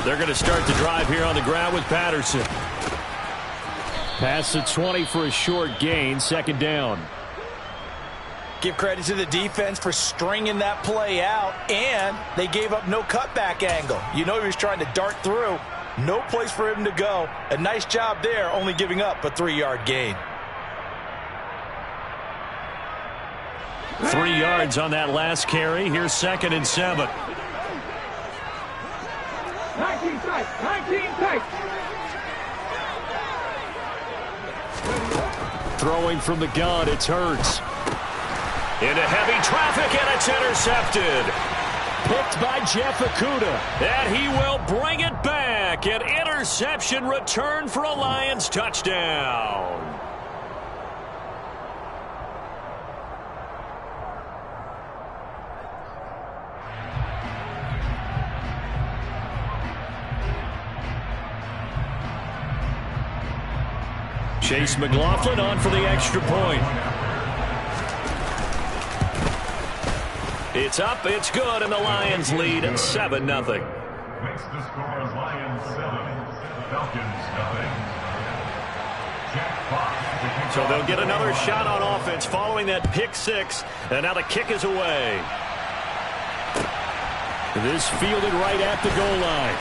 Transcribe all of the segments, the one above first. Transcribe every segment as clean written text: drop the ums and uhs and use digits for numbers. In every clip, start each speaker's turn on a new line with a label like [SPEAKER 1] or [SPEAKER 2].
[SPEAKER 1] They're going to start the drive here on the ground with Patterson. Past the 20 for a short gain, second down.
[SPEAKER 2] Give credit to the defense for stringing that play out, and they gave up no cutback angle. You know he was trying to dart through. No place for him to go. A nice job there, only giving up a 3-yard gain.
[SPEAKER 1] 3 yards on that last carry. Here's 2nd and 7.
[SPEAKER 3] 19 tight, 19 tight.
[SPEAKER 1] Throwing from the gun, it's Hurts. Into heavy traffic, and it's intercepted. Picked by Jeff Okudah. And he will bring it back. An interception return for a Lions touchdown. Chase McLaughlin on for the extra point. It's up, it's good, and the Lions lead 7-0.
[SPEAKER 4] Makes the score Lions 7, Falcons 0. Jack Fox.
[SPEAKER 1] So they'll get another shot on offense following that pick 6, and now the kick is away. This fielded right at the goal line.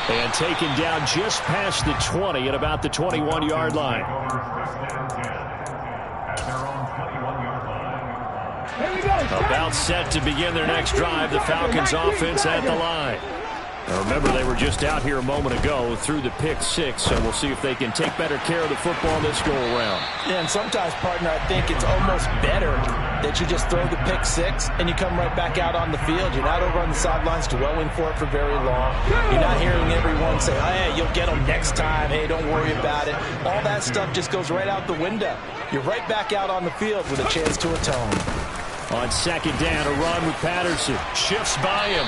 [SPEAKER 1] And taken down just past the 20 at about the 21-yard line. About set to begin their next drive, the Falcons offense at the line. Now remember, they were just out here a moment ago through the pick 6, so we'll see if they can take better care of the football this go-around.
[SPEAKER 2] Yeah, and sometimes, partner, I think it's almost better that you just throw the pick 6 and you come right back out on the field. You're not over on the sidelines dwelling for it for very long. You're not hearing everyone say, oh, hey, you'll get them next time. Hey, don't worry about it. All that stuff just goes right out the window. You're right back out on the field with a chance to atone.
[SPEAKER 1] On 2nd down, a run with Patterson. Shifts by him.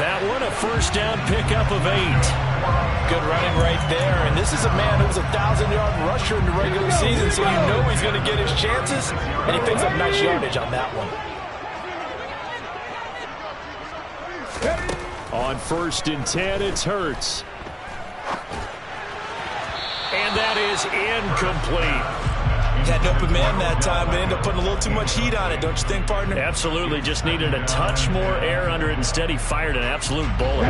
[SPEAKER 1] That one, a first down pickup of 8.
[SPEAKER 2] Good running right there. And this is a man who was a 1,000-yard rusher in the regular season, so you know he's going to get his chances. And he picks up nice yardage on that one.
[SPEAKER 1] On 1st and 10, it's Hurts. And that is incomplete.
[SPEAKER 2] Had an open man that time, but ended up putting a little too much heat on it, don't you think, partner?
[SPEAKER 1] Absolutely. Just needed a touch more air under it. Instead, he fired an absolute bullet.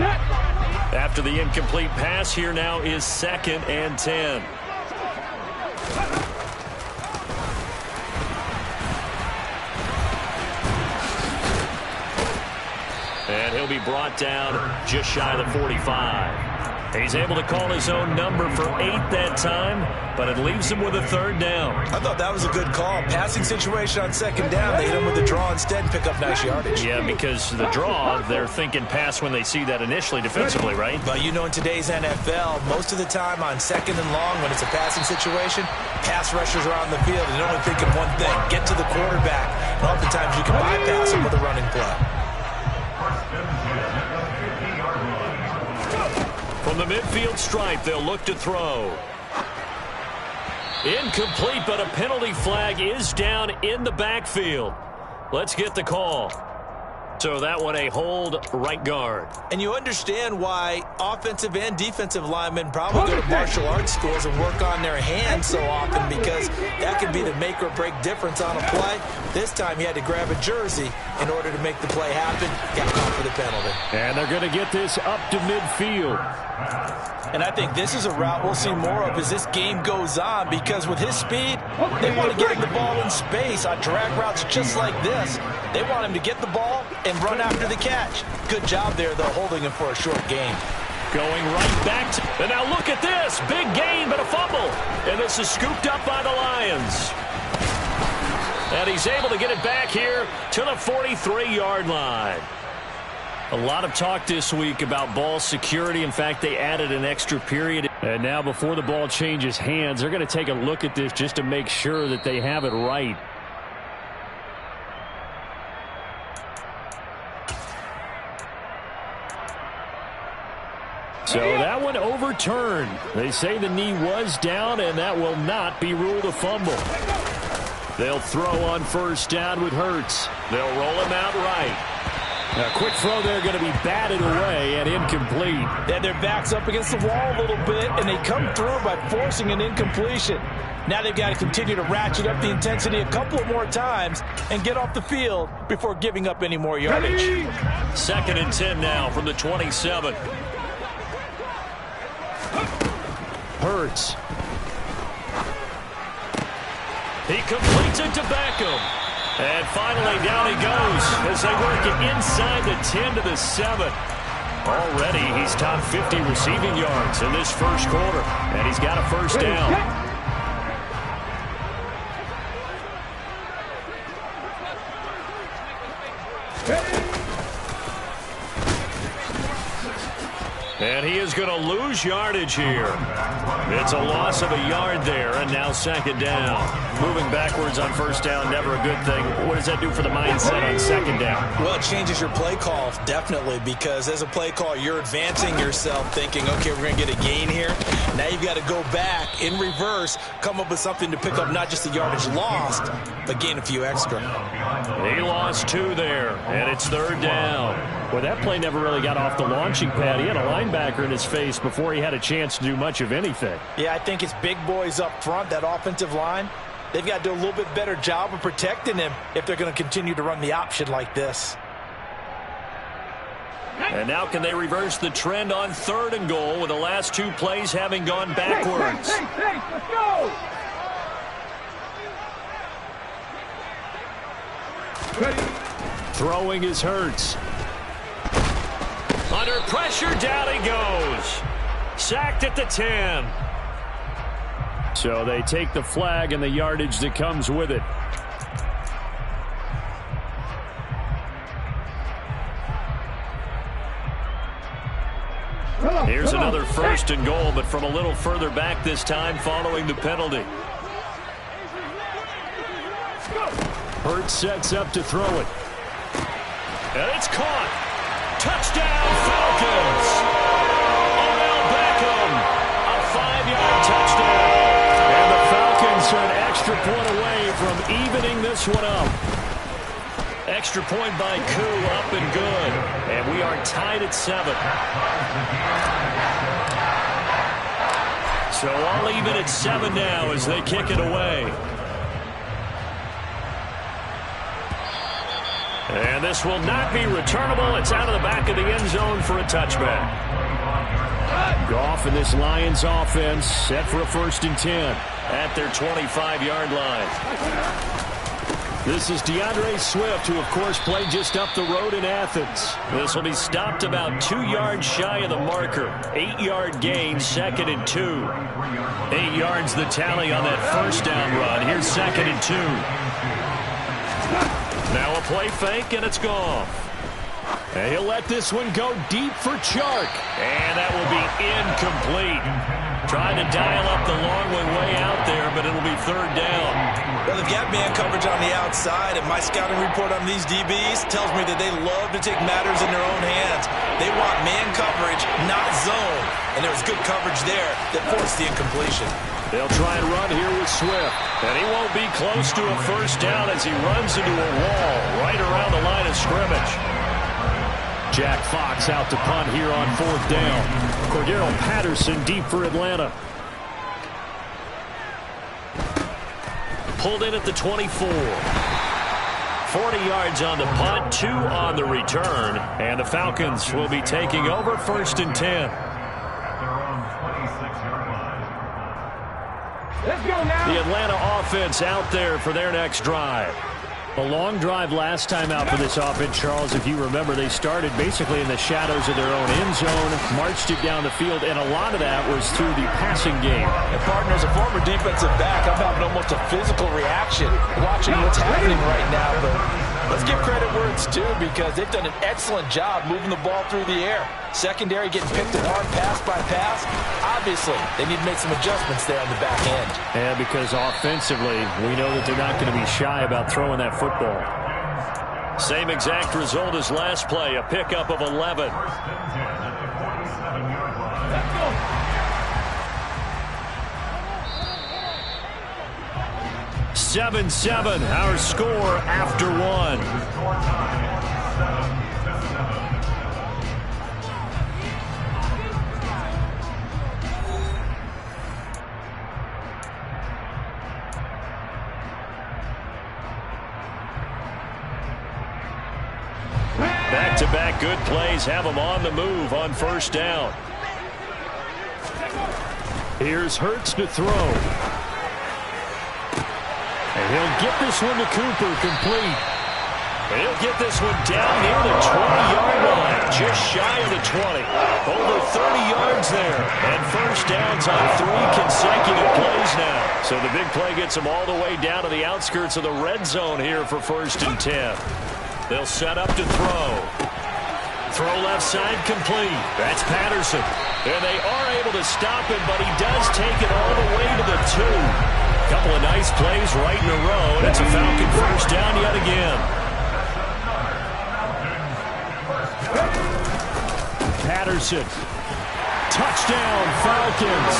[SPEAKER 1] After the incomplete pass, here now is 2nd and 10. And he'll be brought down just shy of the 45. He's able to call his own number for 8 that time, but it leaves him with a 3rd down.
[SPEAKER 2] I thought that was a good call. Passing situation on 2nd down. They hit him with the draw instead and pick up nice yardage.
[SPEAKER 1] Yeah, because the draw, they're thinking pass when they see that initially defensively, right?
[SPEAKER 2] But you know, in today's NFL, most of the time on 2nd and long, when it's a passing situation, pass rushers are on the field and they're only thinking one thing, get to the quarterback. And oftentimes you can bypass him with a running play.
[SPEAKER 1] From the midfield stripe, they'll look to throw. Incomplete, but a penalty flag is down in the backfield. Let's get the call. So that one a hold, right guard.
[SPEAKER 2] And you understand why offensive and defensive linemen probably go to martial arts schools and work on their hands so often, because that can be the make or break difference on a play. This time he had to grab a jersey in order to make the play happen. Got caught for the penalty.
[SPEAKER 1] And they're going to get this up to midfield.
[SPEAKER 2] And I think this is a route we'll see more of as this game goes on, because with his speed, they want to get him the ball in space on drag routes just like this. They want him to get the ball and run after the catch. Good job there, though, holding him for a short gain.
[SPEAKER 1] Going right back to, and now look at this. Big gain, but a fumble. And this is scooped up by the Lions. And he's able to get it back here to the 43-yard line. A lot of talk this week about ball security. In fact, they added an extra period. And now before the ball changes hands, they're going to take a look at this just to make sure that they have it right. So that one overturned. They say the knee was down, and that will not be ruled a fumble. They'll throw on 1st down with Hurts. They'll roll him out right. A quick throw there going to be batted away and incomplete.
[SPEAKER 2] They had their backs up against the wall a little bit, and they come through by forcing an incompletion. Now they've got to continue to ratchet up the intensity a couple of more times and get off the field before giving up any more yardage.
[SPEAKER 1] 2nd and 10 now from the 27. Hurts. He completes it to Beckham. And finally down he goes as they work it inside the 10 to the 7. Already he's top 50 receiving yards in this first quarter. And he's got a first down. And he is going to lose yardage here. It's a loss of a yard there, and now 2nd down. Moving backwards on 1st down, never a good thing. What does that do for the mindset on 2nd down?
[SPEAKER 2] Well, it changes your play call, definitely, because as a play call, you're advancing yourself thinking, okay, we're going to get a gain here. Now you've got to go back in reverse, come up with something to pick up not just the yardage lost, but gain a few extra.
[SPEAKER 1] He lost 2 there, and it's 3rd down. Well, that play never really got off the launching pad. He had a linebacker in his face before he had a chance to do much of anything.
[SPEAKER 2] Yeah, I think it's big boys up front, that offensive line. They've got to do a little bit better job of protecting him if they're going to continue to run the option like this.
[SPEAKER 1] And now can they reverse the trend on 3rd and goal with the last 2 plays having gone backwards?
[SPEAKER 3] Let's go!
[SPEAKER 1] Throwing is Hurts. Under pressure, down he goes. Sacked at the 10. So they take the flag and the yardage that comes with it. Here's another 1st and goal, but from a little further back this time following the penalty. Hurts sets up to throw it. And it's caught. Touchdown, Falcons! Odell Beckham, a 5-yard touchdown. And the Falcons are an extra point away from evening this one up. Extra point by Koo, up and good. And we are tied at 7. So all even at 7 now as they kick it away. And this will not be returnable. It's out of the back of the end zone for a touchback. Goff and this Lions offense set for a 1st and 10 at their 25-yard line. This is DeAndre Swift, who, of course, played just up the road in Athens. This will be stopped about 2 yards shy of the marker. 8-yard gain, 2nd and 2. 8 yards the tally on that 1st down run. Here's 2nd and 2. Now a play fake, and it's gone. And he'll let this one go deep for Chark. And that will be incomplete. Trying to dial up the long one way out there, but it'll be 3rd down.
[SPEAKER 2] Well, they've got man coverage on the outside, and my scouting report on these DBs tells me that they love to take matters in their own hands. They want man coverage, not zone. And there was good coverage there that forced the incompletion.
[SPEAKER 1] They'll try and run here with Swift. And he won't be close to a 1st down as he runs into a wall right around the line of scrimmage. Jack Fox out to punt here on 4th down. Cordero Patterson deep for Atlanta. Pulled in at the 24. 40 yards on the punt, 2 on the return. And the Falcons will be taking over 1st and 10.
[SPEAKER 3] Let's go now.
[SPEAKER 1] The Atlanta offense out there for their next drive. A long drive last time out for this offense, Charles. If you remember, they started basically in the shadows of their own end zone, marched it down the field, and a lot of that was through the passing game.
[SPEAKER 2] And partner, as a former defensive back, I'm having almost a physical reaction watching what's happening right now. But let's give credit where it's due, because they've done an excellent job moving the ball through the air. Secondary getting picked apart pass by pass. Obviously, they need to make some adjustments there on the back end.
[SPEAKER 1] Yeah, because offensively, we know that they're not going to be shy about throwing that football. Same exact result as last play, a pickup of 11. 7-7, our score after 1. good plays have them on the move on first down. Here's Hurts to throw. And he'll get this one to Cooper, complete. And he'll get this one down near the 20-yard line, just shy of the 20. Over 30 yards there. And first downs on 3 consecutive plays now. So the big play gets them all the way down to the outskirts of the red zone here for 1st and 10. They'll set up to throw. Throw left side complete. That's Patterson. And they are able to stop him, but he does take it all the way to the 2. Couple of nice plays right in a row, and it's a Falcon first down yet again. Patterson. Touchdown, Falcons.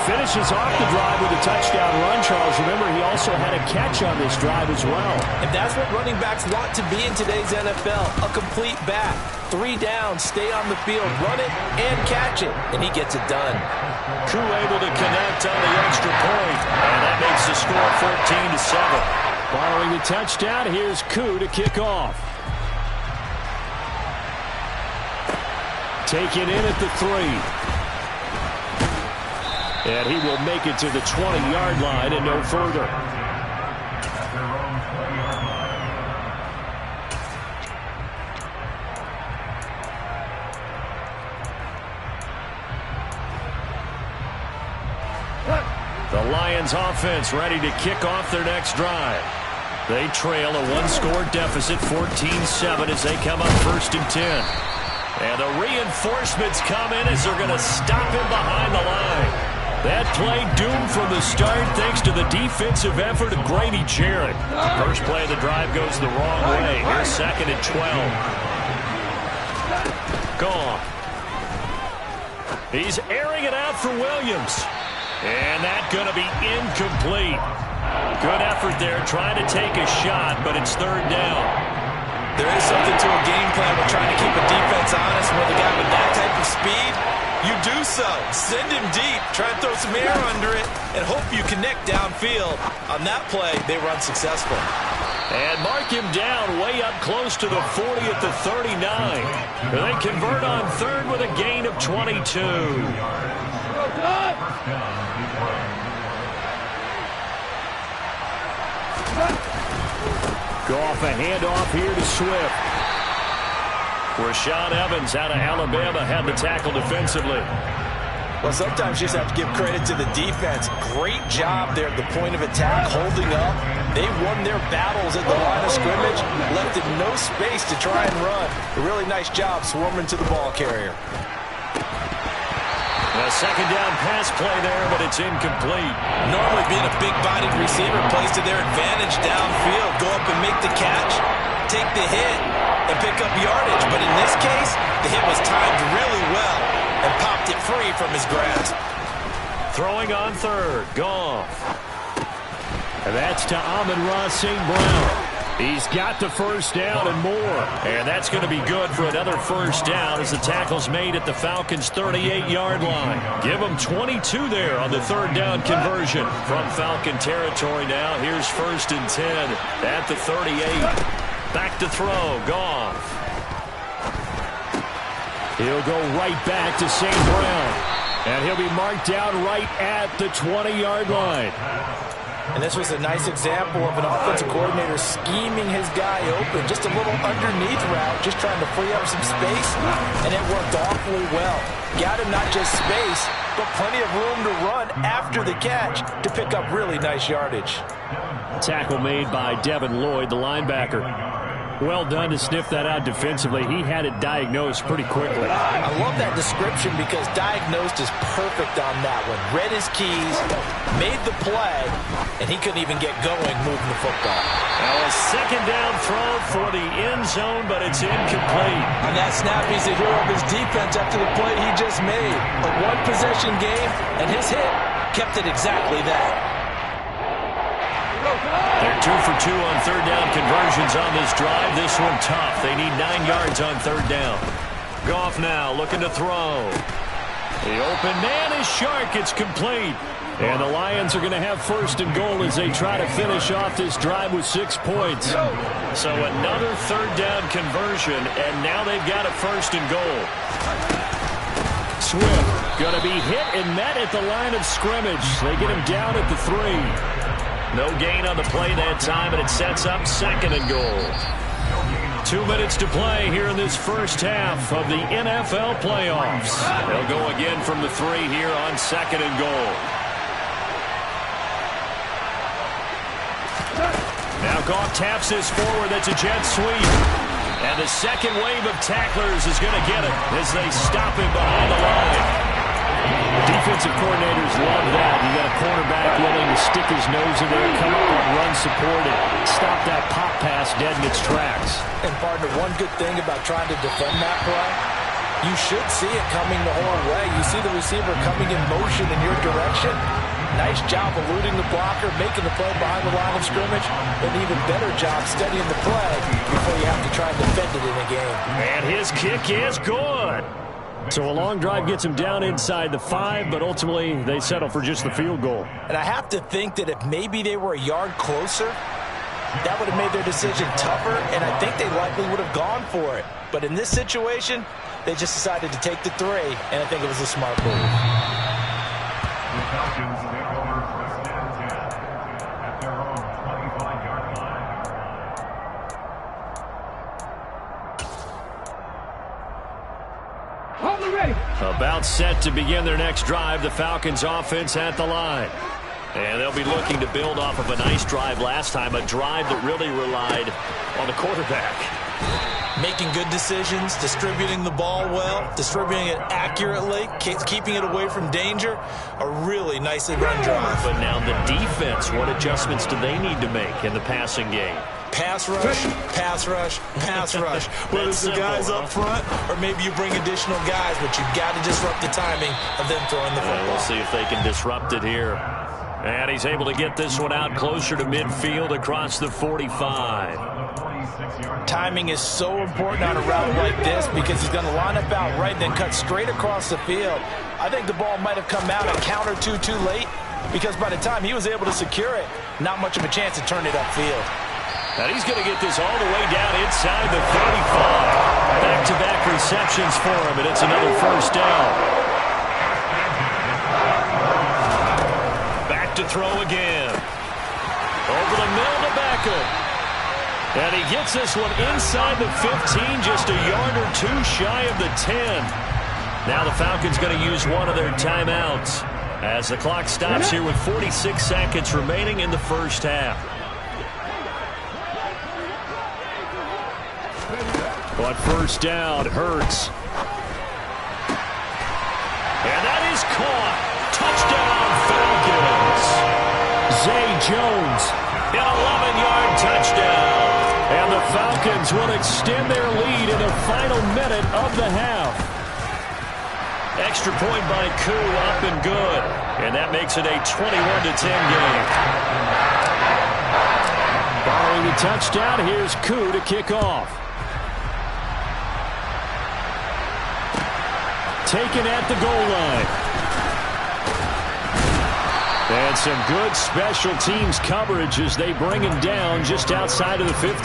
[SPEAKER 1] Finishes off the drive with a touchdown run, Charles. Remember, he also had a catch on this drive as well.
[SPEAKER 2] And that's what running backs want to be in today's NFL, a complete back. 3 downs, stay on the field, run it, and catch it. And he gets it done.
[SPEAKER 1] Koo able to connect on the extra point. And that makes the score 14-7. Following the touchdown, here's Koo to kick off. Taken in at the 3. And he will make it to the 20-yard line and no further. The Lions offense ready to kick off their next drive. They trail a 1-score deficit, 14-7, as they come up 1st and 10. And the reinforcements come in as they're going to stop him behind the line. That play doomed from the start thanks to the defensive effort of Grady Jarrett. First play of the drive goes the wrong way. Here's 2nd and 12. Gone. He's airing it out for Williams. And that's going to be incomplete. Good effort there trying to take a shot, but it's 3rd down.
[SPEAKER 2] There is something to a game plan with trying to keep a defense honest with a guy with that type of speed. You do so. Send him deep. Try and throw some air under it and hope you connect downfield. On that play, they run successful.
[SPEAKER 1] And mark him down way up close to the 40 at the 39. They convert on 3rd with a gain of 22. Goff a handoff here to Swift. Rashaan Evans out of Alabama had the tackle defensively.
[SPEAKER 2] Well, sometimes you just have to give credit to the defense. Great job there at the point of attack, holding up. They won their battles at the line of scrimmage, left it no space to try and run. A really nice job swarming to the ball carrier.
[SPEAKER 1] A 2nd down pass play there, but it's incomplete.
[SPEAKER 2] Normally being a big-bodied receiver plays to their advantage downfield. Go up and make the catch, take the hit, and pick up yardage. But in this case, the hit was timed really well and popped it free from his grasp.
[SPEAKER 1] Throwing on 3rd, Goff. And that's to Amon-Ra St. Brown. He's got the first down and more. And that's going to be good for another first down as the tackle's made at the Falcons' 38-yard line. Give them 22 there on the 3rd down conversion. From Falcon territory now, here's 1st and 10 at the 38. Back to throw, Goff. He'll go right back to St. Brown. And he'll be marked down right at the 20-yard line.
[SPEAKER 2] And this was a nice example of an offensive coordinator scheming his guy open. Just a little underneath route, just trying to free up some space, and it worked awfully well. Got him not just space, but plenty of room to run after the catch to pick up really nice yardage.
[SPEAKER 1] Tackle made by Devin Lloyd, the linebacker. Well done to sniff that out defensively. He had it diagnosed pretty quickly.
[SPEAKER 2] I love that description because diagnosed is perfect on that one. Read his keys, made the play, and he couldn't even get going moving the football.
[SPEAKER 1] Now a 2nd down throw for the end zone, but it's incomplete.
[SPEAKER 2] On that snap, he's the hero of his defense after the play he just made. A one-possession game, and his hit kept it exactly that.
[SPEAKER 1] They're 2 for 2 on 3rd down conversions on this drive. This one tough. They need 9 yards on 3rd down. Goff now looking to throw. The open man is Shark. It's complete. And the Lions are going to have first and goal as they try to finish off this drive with 6 points. So another third down conversion, and now they've got a first and goal. Swift going to be hit and met at the line of scrimmage. They get him down at the 3. No gain on the play that time, and it sets up second and goal. 2 minutes to play here in this first half of the NFL playoffs. They'll go again from the 3 here on second and goal. Now Goff taps this forward. That's a jet sweep. And the second wave of tacklers is going to get it as they stop him behind the line. Defensive coordinators love that. You got a cornerback willing to stick his nose in there, come up and run support and stop that pop pass dead in its tracks.
[SPEAKER 2] And partner, one good thing about trying to defend that play, you should see it coming the whole way. You see the receiver coming in motion in your direction. Nice job eluding the blocker, making the play behind the line of scrimmage. An even better job studying the play before you have to try and defend it in a game.
[SPEAKER 1] And his kick is good. So a long drive gets him down inside the 5, but ultimately they settle for just the field goal.
[SPEAKER 2] And I have to think that if maybe they were a yard closer, that would have made their decision tougher, and I think they likely would have gone for it. But in this situation, they just decided to take the 3, and I think it was a smart move.
[SPEAKER 4] The Falcons take over first and 10 at their own 25-yard line.
[SPEAKER 1] About set to begin their next drive, the Falcons offense at the line. And they'll be looking to build off of a nice drive last time, a drive that really relied on the quarterback.
[SPEAKER 2] Making good decisions, distributing the ball well, distributing it accurately, keeping it away from danger. A really nicely run drive.
[SPEAKER 1] But now the defense, what adjustments do they need to make in the passing game?
[SPEAKER 2] Pass rush, pass rush, pass rush. Whether it's the guys up front or maybe you bring additional guys, but you've got to disrupt the timing of them throwing the football.
[SPEAKER 1] We'll see if they can disrupt it here. And he's able to get this one out closer to midfield across the 45.
[SPEAKER 2] Timing is so important on a route like this because he's going to line up out right, then cut straight across the field. I think the ball might have come out a count or two too late because by the time he was able to secure it, not much of a chance to turn it upfield.
[SPEAKER 1] And he's going to get this all the way down inside the 35. Back-to-back receptions for him, and it's another first down. Back to throw again. Over the middle to Beckham. And he gets this one inside the 15, just a yard or two shy of the 10. Now the Falcons going to use one of their timeouts as the clock stops here with 46 seconds remaining in the first half. But first down, Hurts. And that is caught. Touchdown, Falcons. Zay Jones, an 11-yard touchdown. And the Falcons will extend their lead in the final minute of the half. Extra point by Koo, up and good. And that makes it a 21-10 game. Following the touchdown, here's Koo to kick off. Taken at the goal line. And some good special teams coverage as they bring him down just outside of the 15.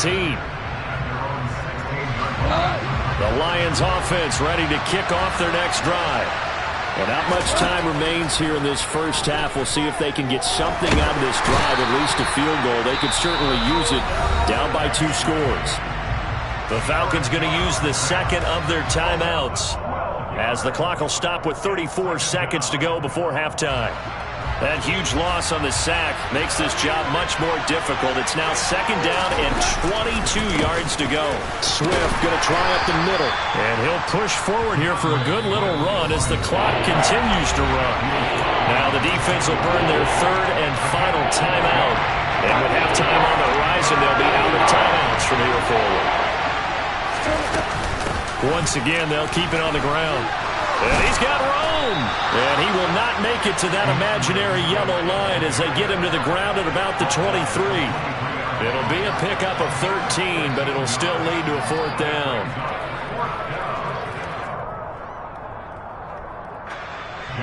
[SPEAKER 1] The Lions offense ready to kick off their next drive. Well, not much time remains here in this first half. We'll see if they can get something out of this drive, at least a field goal. They could certainly use it down by 2 scores. The Falcons going to use the second of their timeouts as the clock will stop with 34 seconds to go before halftime. That huge loss on the sack makes this job much more difficult. It's now second down and 22 yards to go. Swift going to try up the middle. And he'll push forward here for a good little run as the clock continues to run. Now the defense will burn their third and final timeout. And with halftime on the horizon, they'll be out of timeouts from here forward. Once again, they'll keep it on the ground. And he's got room. And he will not make it to that imaginary yellow line as they get him to the ground at about the 23. It'll be a pickup of 13, but it'll still lead to a fourth down.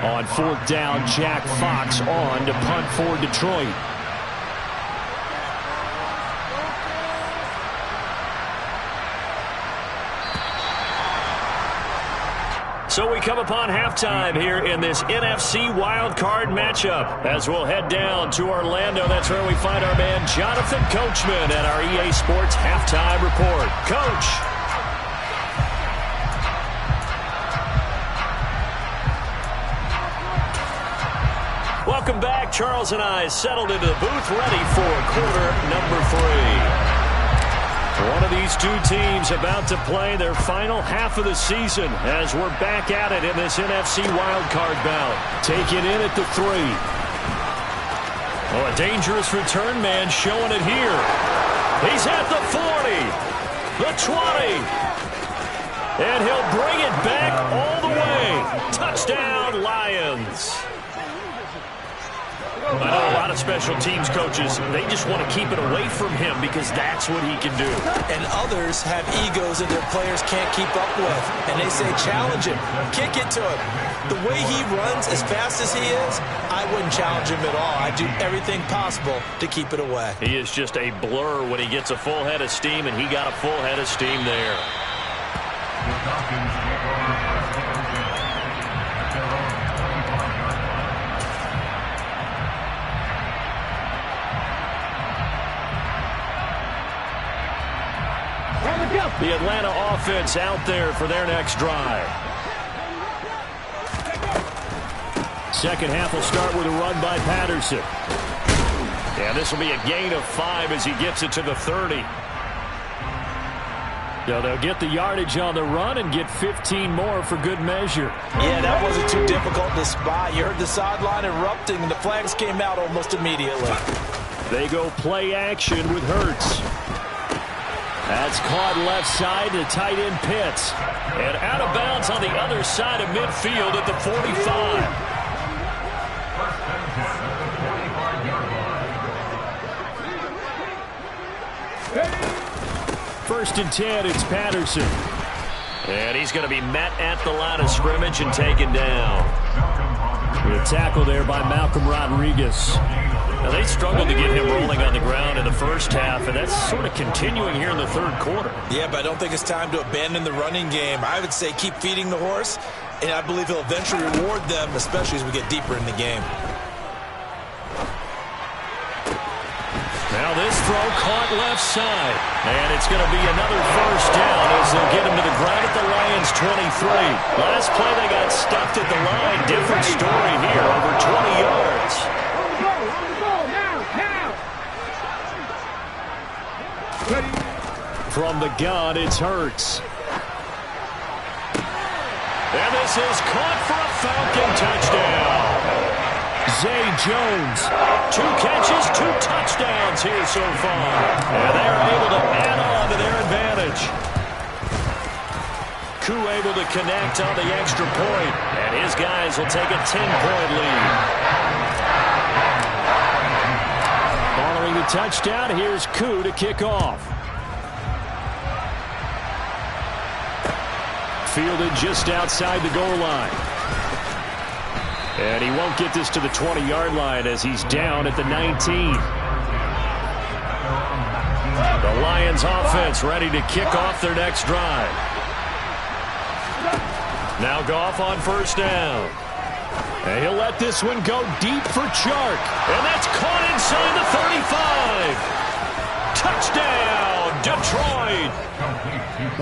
[SPEAKER 1] On 4th down, Jack Fox on to punt for Detroit. So we come upon halftime here in this NFC wildcard matchup as we'll head down to Orlando. That's where we find our man Jonathan Coachman at our EA Sports Halftime Report. Coach. Welcome back. Charles and I settled into the booth ready for quarter number 3. One of these two teams about to play their final half of the season as we're back at it in this NFC wildcard bout. Taking in at the 3. Oh, a dangerous return man showing it here. He's at the 40, the 20, and he'll bring it back all the way. Touchdown, Lions. I know a lot of special teams coaches, they just want to keep it away from him because that's what he can do.
[SPEAKER 2] And others have egos that their players can't keep up with. And they say, challenge him, kick it to him. The way he runs as fast as he is, I wouldn't challenge him at all. I'd do everything possible to keep it away.
[SPEAKER 1] He is just a blur when he gets a full head of steam, and he got a full head of steam there.
[SPEAKER 4] The Falcons take over first and 10 at their own 25-yard line.
[SPEAKER 1] The Atlanta offense out there for their next drive. Second half will start with a run by Patterson. And this will be a gain of 5 as he gets it to the 30. So they'll get the yardage on the run and get 15 more for good measure.
[SPEAKER 2] Yeah, that wasn't too difficult to spot. You heard the sideline erupting, and the flags came out almost immediately.
[SPEAKER 1] They go play action with Hurts. That's caught left side to tight end Pitts. And out of bounds on the other side of midfield at the 45. First and 10, it's Patterson. And he's going to be met at the line of scrimmage and taken down. With a tackle there by Malcolm Rodriguez. Now, they struggled to get him rolling on the ground in the first half, and that's sort of continuing here in the third quarter.
[SPEAKER 2] Yeah, but I don't think it's time to abandon the running game. I would say keep feeding the horse, and I believe he'll eventually reward them, especially as we get deeper in the game.
[SPEAKER 1] Now this throw caught left side, and it's going to be another first down as they'll get him to the ground at the Lions' 23. Last play they got stuffed at the line. Different story here, over 20 yards. From the gun, it's Hurts. And this is caught for a Falcon touchdown. Zay Jones, 2 catches, 2 touchdowns here so far. And they're able to add on to their advantage. Koo able to connect on the extra point, and his guys will take a 10-point lead. Following the touchdown, here's Koo to kick off. Fielded just outside the goal line. And he won't get this to the 20-yard line as he's down at the 19. The Lions offense ready to kick off their next drive. Now Goff on first down. And he'll let this one go deep for Chark. And that's caught inside the 35. Touchdown, Detroit.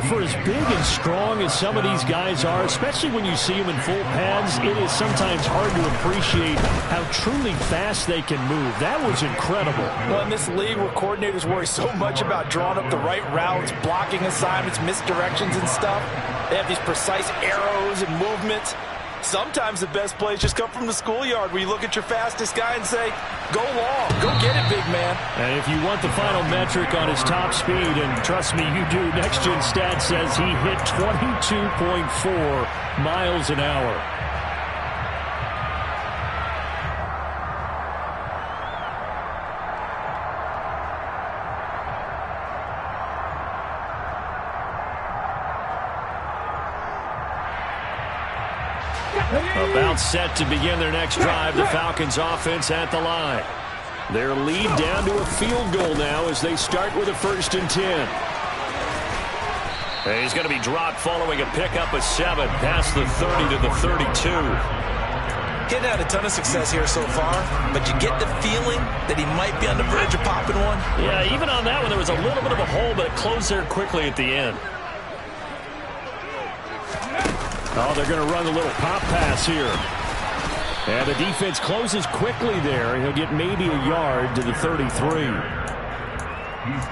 [SPEAKER 1] For as big and strong as some of these guys are, especially when you see them in full pads, it is sometimes hard to appreciate how truly fast they can move. That was incredible.
[SPEAKER 2] Well, in this league where coordinators worry so much about drawing up the right routes, blocking assignments, misdirections and stuff, they have these precise arrows and movements. Sometimes the best plays just come from the schoolyard where you look at your fastest guy and say, go long, go get it, big man.
[SPEAKER 1] And if you want the final metric on his top speed, and trust me, you do, Next Gen Stats says he hit 22.4 miles an hour. About set to begin their next drive, the Falcons offense at the line. Their lead down to a field goal now as they start with a 1st and 10. He's going to be dropped following a pickup of 7 past the 30 to the 32.
[SPEAKER 2] Getting had a ton of success here so far, but you get the feeling that he might be on the verge of popping one.
[SPEAKER 1] Yeah, even on that one, there was a little bit of a hole, but it closed there quickly at the end. Oh, they're going to run a little pop pass here. And the defense closes quickly there. He'll get maybe a yard to the 33.
[SPEAKER 4] He's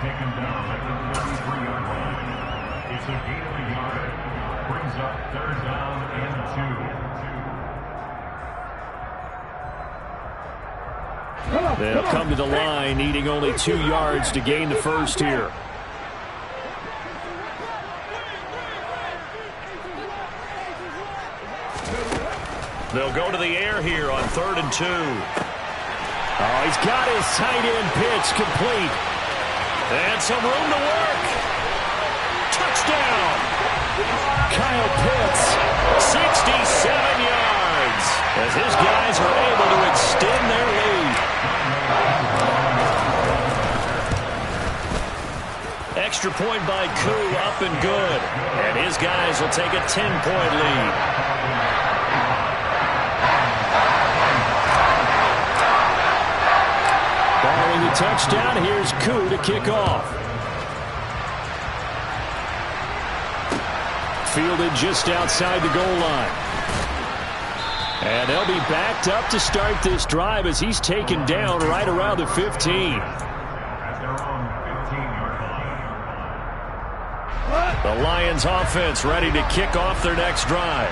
[SPEAKER 4] taken down at the 33-yard line. It's a gain of a yard. Brings up 3rd down and 2.
[SPEAKER 1] They'll come to the line, needing only 2 yards to gain the first here. They'll go to the air here on 3rd and 2. Oh, he's got his tight end pitch complete. And some room to work. Touchdown. Kyle Pitts, 67 yards, as his guys are able to extend their lead. Extra point by Koo, up and good. And his guys will take a 10-point lead. Following the touchdown, here's Koo to kick off. Fielded just outside the goal line. And they'll be backed up to start this drive as he's taken down right around the 15.
[SPEAKER 4] At their own 15-yard line.
[SPEAKER 1] The Lions offense ready to kick off their next drive.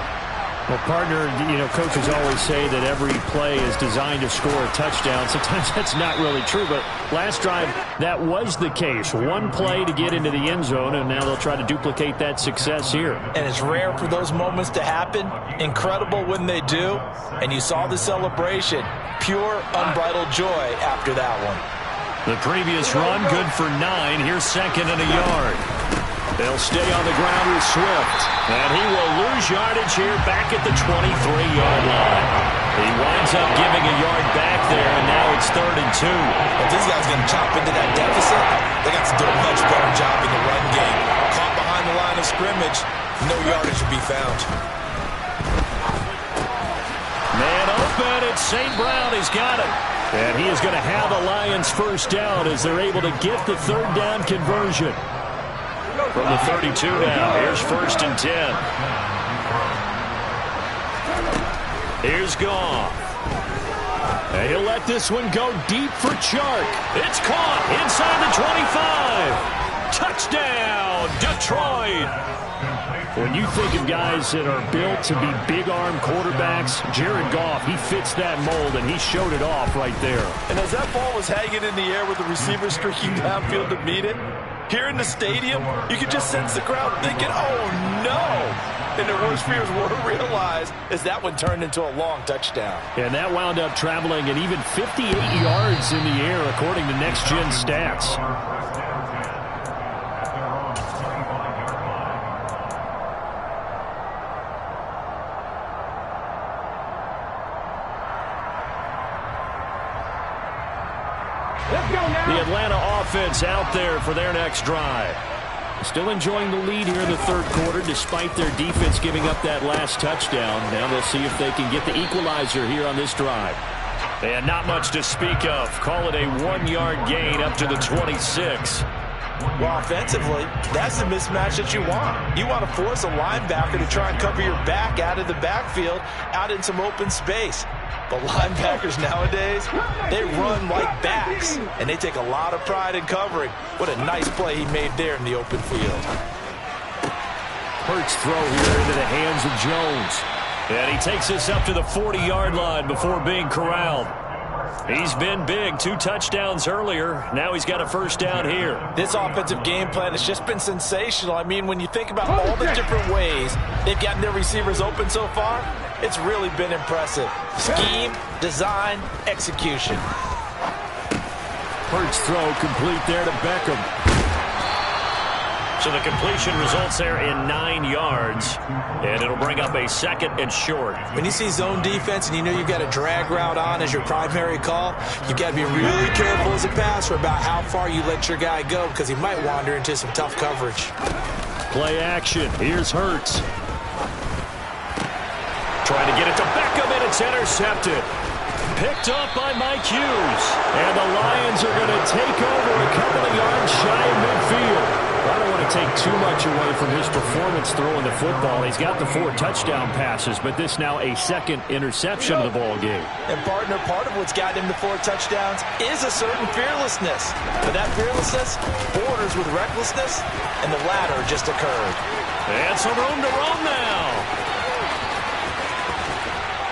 [SPEAKER 1] Well, partner, coaches always say that every play is designed to score a touchdown. Sometimes that's not really true, but last drive, that was the case. One play to get into the end zone, and now they'll try to duplicate that success here.
[SPEAKER 2] And it's rare for those moments to happen. Incredible when they do. And you saw the celebration. Pure, unbridled joy after that one.
[SPEAKER 1] The previous run, good for 9. Here's 2nd and a yard. They'll stay on the ground with Swift. And he will lose yardage here back at the 23-yard line. He winds up giving a yard back there, and now it's 3rd and 2.
[SPEAKER 2] If these guys going to chop into that deficit, they got to do a much better job in the run game. Caught behind the line of scrimmage, no yardage will be found.
[SPEAKER 1] Man open, it's St. Brown. He's got it. And he is going to have the Lions first down as they're able to get the 3rd down conversion. From the 32 now, here's 1st and 10. Here's Goff. And he'll let this one go deep for Chark. It's caught inside the 25. Touchdown, Detroit. When you think of guys that are built to be big-arm quarterbacks, Jared Goff, he fits that mold, and he showed it off right there.
[SPEAKER 2] And as that ball was hanging in the air with the receiver streaking downfield to meet it, here in the stadium, you could just sense the crowd thinking, oh, no. And their worst fears were realized as that one turned into a long touchdown.
[SPEAKER 1] And that wound up traveling an even 58 yards in the air, according to Next Gen Stats. The Atlanta offense out there for their next drive. Still enjoying the lead here in the 3rd quarter despite their defense giving up that last touchdown. Now they'll see if they can get the equalizer here on this drive. And not much to speak of. Call it a 1-yard gain up to the 26.
[SPEAKER 2] Well, offensively, that's the mismatch that you want. You want to force a linebacker to try and cover your back out of the backfield, out in some open space. But linebackers nowadays, they run like backs, and they take a lot of pride in covering. What a nice play he made there in the open field.
[SPEAKER 1] Hurts throw here into the hands of Jones. And he takes this up to the 40-yard line before being corralled. He's been big, 2 touchdowns earlier. Now he's got a first down here.
[SPEAKER 2] This offensive game plan has just been sensational. I mean, when you think about all the different ways they've gotten their receivers open so far, it's really been impressive. Scheme, design, execution.
[SPEAKER 1] Hurts throw complete there to Beckham. So the completion results there in 9 yards. yards. And it'll bring up a 2nd and short.
[SPEAKER 2] When you see zone defense and you know you've got a drag route on as your primary call, you've got to be really careful as a passer about how far you let your guy go because he might wander into some tough coverage.
[SPEAKER 1] Play action. Here's Hurts. Trying to get it to Beckham, and it's intercepted. Picked up by Mike Hughes. And the Lions are going to take over a couple of yards shy of midfield. I don't want to take too much away from his performance throwing the football. He's got the 4 touchdown passes, but this now a 2nd interception of the ball game.
[SPEAKER 2] And partner, part of what's gotten him to 4 touchdowns is a certain fearlessness. But that fearlessness borders with recklessness, and the latter just occurred.
[SPEAKER 1] And some room to roam now.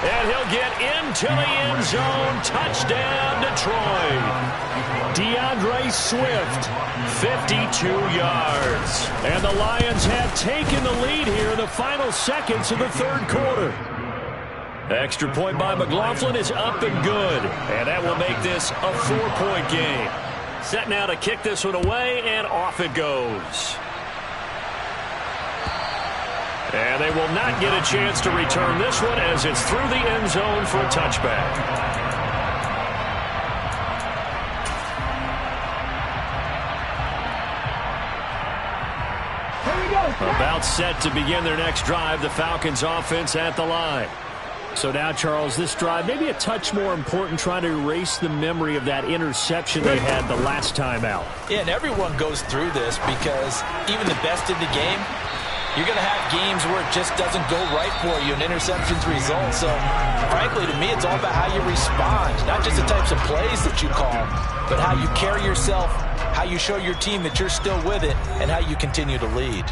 [SPEAKER 1] And he'll get into the end zone. Touchdown, Detroit. DeAndre Swift, 52 yards. And the Lions have taken the lead here in the final seconds of the 3rd quarter. Extra point by McLaughlin is up and good. And that will make this a 4-point game. Set now to kick this one away, and off it goes. And they will not get a chance to return this one as it's through the end zone for a touchback. About set to begin their next drive, the Falcons offense at the line. So now, Charles, this drive maybe a touch more important, trying to erase the memory of that interception they had the last time out.
[SPEAKER 2] Yeah, and everyone goes through this because even the best in the game, you're going to have games where it just doesn't go right for you and interceptions result. So, frankly, to me, it's all about how you respond, not just the types of plays that you call, but how you carry yourself, how you show your team that you're still with it, and how you continue to lead.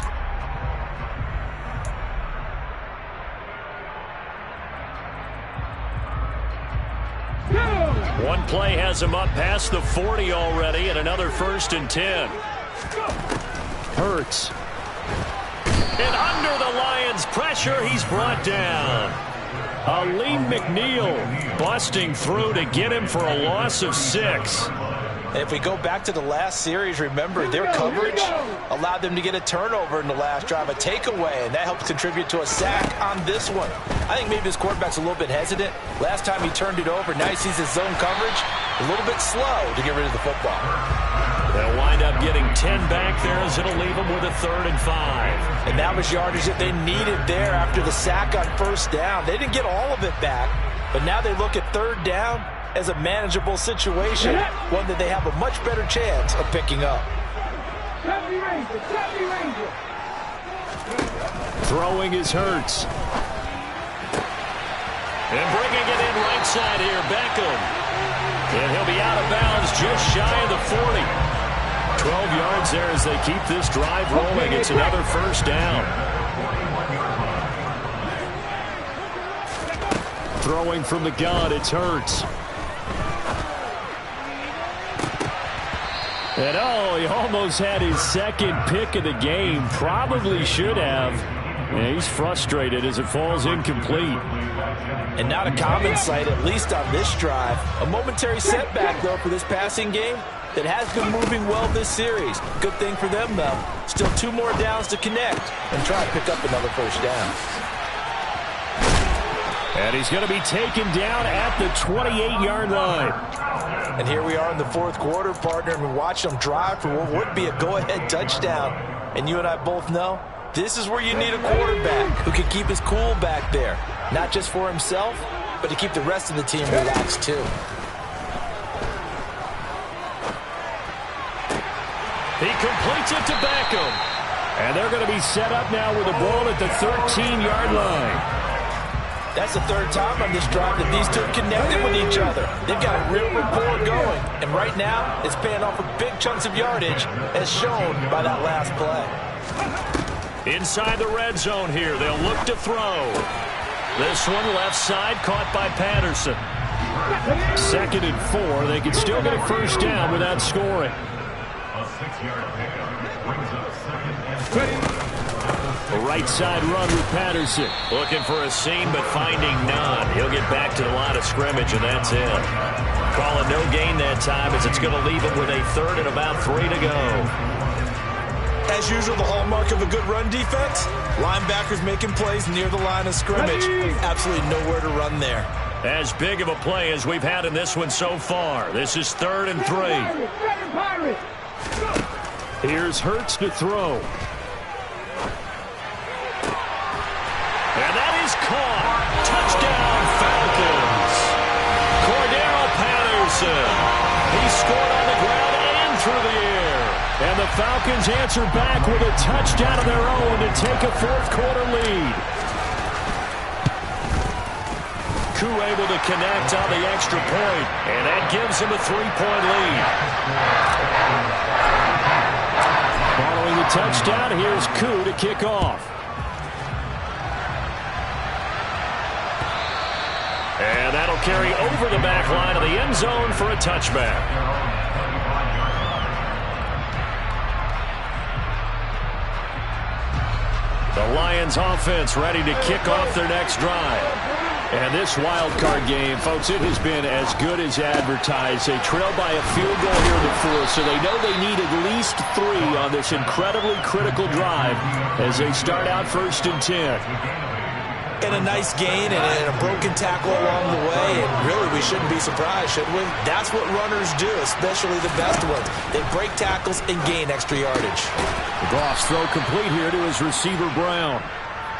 [SPEAKER 1] One play has him up past the 40 already, and another 1st and 10. Hurts. And under the Lions' pressure, he's brought down. Aleem McNeil busting through to get him for a loss of 6.
[SPEAKER 2] And if we go back to the last series, remember, their coverage allowed them to get a turnover in the last drive, a takeaway, and that helped contribute to a sack on this one. I think maybe his quarterback's a little bit hesitant. Last time he turned it over, now he sees his zone coverage a little bit slow to get rid of the football.
[SPEAKER 1] They'll wind up getting 10 back there as it'll leave them with a 3rd and 5.
[SPEAKER 2] And that was yardage that they needed there after the sack on 1st down. They didn't get all of it back, but now they look at 3rd down as a manageable situation, one that they have a much better chance of picking up.
[SPEAKER 1] Throwing his Hurts. And bringing it in right side here, Beckham. And he'll be out of bounds just shy of the 40. 12 yards there as they keep this drive rolling. It's another 1st down. Throwing from the gun, it's Hurts. And he almost had his 2nd pick of the game. Probably should have. And he's frustrated as it falls incomplete.
[SPEAKER 2] And not a common sight, at least on this drive. A momentary setback, though, for this passing game that has been moving well this series. Good thing for them, though. Still 2 more downs to connect and try to pick up another 1st down.
[SPEAKER 1] And he's going to be taken down at the 28-yard line.
[SPEAKER 2] And here we are in the 4th quarter, partner, and we watch them drive for what would be a go-ahead touchdown. And you and I both know this is where you need a quarterback who can keep his cool back there. Not just for himself, but to keep the rest of the team relaxed, too.
[SPEAKER 1] He completes it to Beckham. And they're going to be set up now with the ball at the 13-yard line.
[SPEAKER 2] That's the 3rd time on this drive that these two have connected with each other. They've got a real rapport going. And right now, it's paying off with big chunks of yardage, as shown by that last play.
[SPEAKER 1] Inside the red zone here, they'll look to throw. This one left side caught by Patterson. 2nd and 4. They can still get a 1st down without scoring.
[SPEAKER 4] A 6-yard pickup brings up 2nd and 3.
[SPEAKER 1] A right side run with Patterson. Looking for a seam, but finding none. He'll get back to the line of scrimmage, and that's it. Call it no gain that time as it's going to leave him with a 3rd and about 3 to go.
[SPEAKER 2] As usual, the hallmark of a good run defense, linebackers making plays near the line of scrimmage. Absolutely nowhere to run there.
[SPEAKER 1] As big of a play as we've had in this one so far. This is 3rd and 3. Here's Hurts to throw. And that is caught. Touchdown, Falcons. Cordero Patterson. He scored on the ground and through the air. And the Falcons answer back with a touchdown of their own to take a 4th quarter lead. Koo able to connect on the extra point, and that gives him a 3-point lead. Following the touchdown, here's Koo to kick off. And that'll carry over the back line of the end zone for a touchback. The Lions offense ready to kick off their next drive. And this wild card game, folks, it has been as good as advertised. They trail by a field goal here in the 4th, so they know they need at least 3 on this incredibly critical drive as they start out 1st and 10.
[SPEAKER 2] And a nice gain and a broken tackle along the way. And really, we shouldn't be surprised, should we? That's what runners do, especially the best ones. They break tackles and gain extra yardage.
[SPEAKER 1] Goff's throw complete here to his receiver, Brown.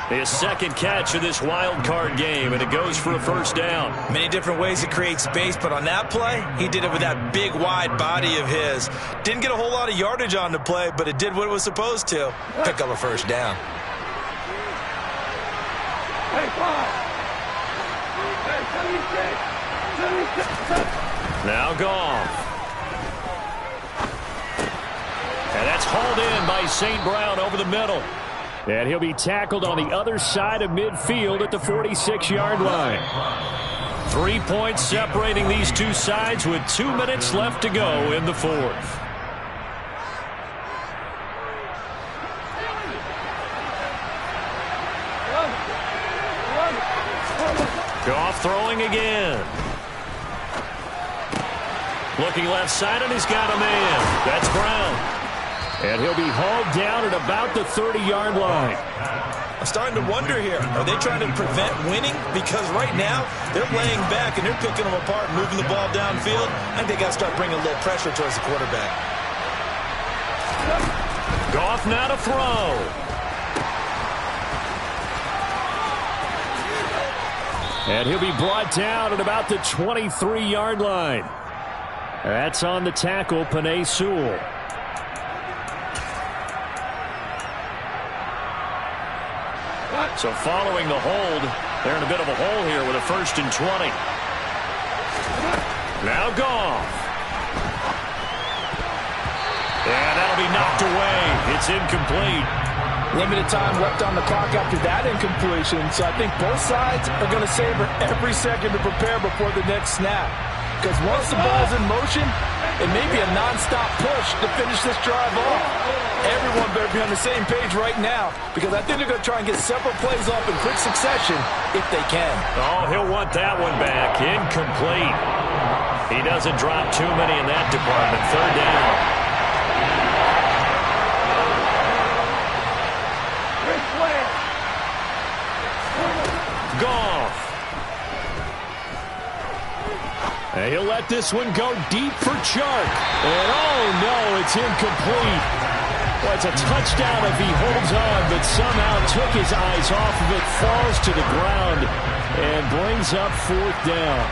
[SPEAKER 1] His 2nd catch of this wild card game, and it goes for a 1st down.
[SPEAKER 2] Many different ways to create space, but on that play, he did it with that big, wide body of his. Didn't get a whole lot of yardage on the play, but it did what it was supposed to. Pick up a 1st down.
[SPEAKER 1] Now Goff. And that's hauled in by St. Brown over the middle. And he'll be tackled on the other side of midfield at the 46-yard line. 3 points separating these two sides with 2 minutes left to go in the 4th. Goff throwing again. Looking left side, and he's got a man. That's Brown. And he'll be hauled down at about the 30-yard line.
[SPEAKER 2] I'm starting to wonder here. Are they trying to prevent winning? Because right now, they're laying back and they're picking them apart, moving the ball downfield. I think they got to start bringing a little pressure towards the quarterback.
[SPEAKER 1] Goff now to throw. And he'll be brought down at about the 23-yard line. That's on the tackle, Penei Sewell. So following the hold, they're in a bit of a hole here with a 1st and 20. Now Goff. And that'll be knocked away. It's incomplete.
[SPEAKER 2] Limited time left on the clock after that incompletion, so I think both sides are going to savor every second to prepare before the next snap. Because once the ball's in motion, it may be a non-stop push to finish this drive off. Everyone better be on the same page right now, because I think they're going to try and get several plays off in quick succession if they can.
[SPEAKER 1] Oh, he'll want that one back. Incomplete. He doesn't drop too many in that department. 3rd down. Goff. And he'll let this one go deep for Chark. And oh no, it's incomplete. Well, it's a touchdown if he holds on, but somehow took his eyes off of it, falls to the ground, and brings up 4th down.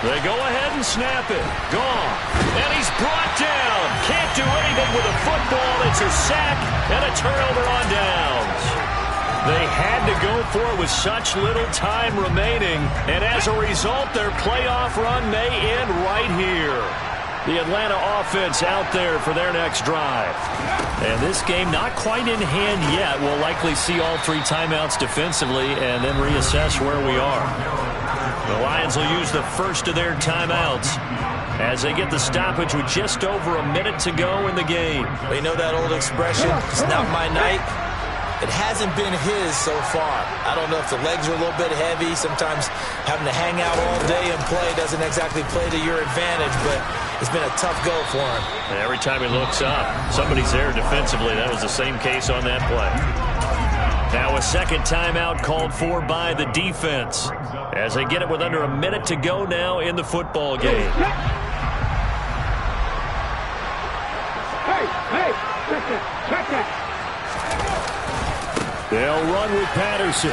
[SPEAKER 1] They go ahead and snap it. Gone. And he's brought down. Can't do anything with a football. It's a sack and a turnover on downs. They had to go for it with such little time remaining. And as a result, their playoff run may end right here. The Atlanta offense out there for their next drive. And this game not quite in hand yet. We'll likely see all 3 timeouts defensively and then reassess where we are. The Lions will use the first of their timeouts. as they get the stoppage with just over a minute to go in the game.
[SPEAKER 2] Well, you know that old expression, it's not my night? It hasn't been his so far. I don't know if the legs are a little bit heavy. Sometimes having to hang out all day and play doesn't exactly play to your advantage, but it's been a tough go for him.
[SPEAKER 1] And every time he looks up, somebody's there defensively. That was the same case on that play. Now a second timeout called for by the defense as they get it with under a minute to go now in the football game.
[SPEAKER 3] Hey, check that.
[SPEAKER 1] They'll run with Patterson.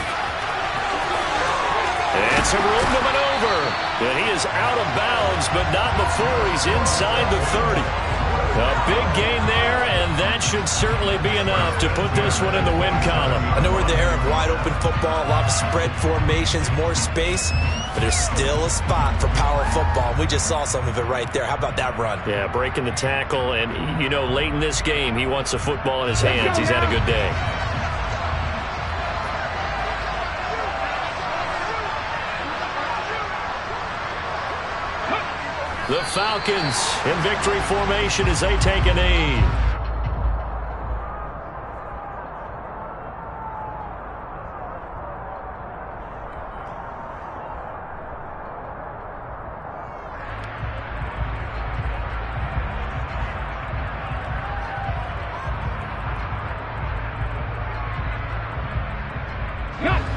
[SPEAKER 1] And some room to maneuver. And he is out of bounds, but not before he's inside the 30. A big gain there, and that should certainly be enough to put this one in the win column.
[SPEAKER 2] I know we're in the era of wide-open football, a lot of spread formations, more space, but there's still a spot for power football. We just saw some of it right there. How about that run?
[SPEAKER 1] Yeah, breaking the tackle, and, you know, late in this game, he wants the football in his hands. He's had a good day. The Falcons in victory formation as they take a knee.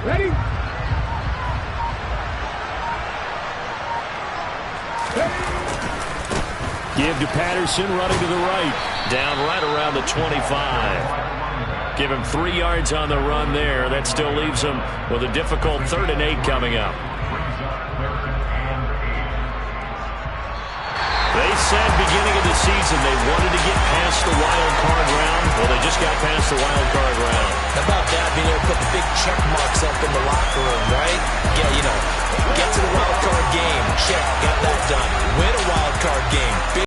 [SPEAKER 3] Ready?
[SPEAKER 1] Give to Patterson, running to the right. Down right around the 25. Give him 3 yards on the run there. That still leaves him with a difficult 3rd and 8 coming up. They said beginning of the season they wanted to get past the wild card round. Well, they just got past the wild card round.
[SPEAKER 2] How about that, being able to put the big check marks up in the locker room, right? Yeah, you know, get to the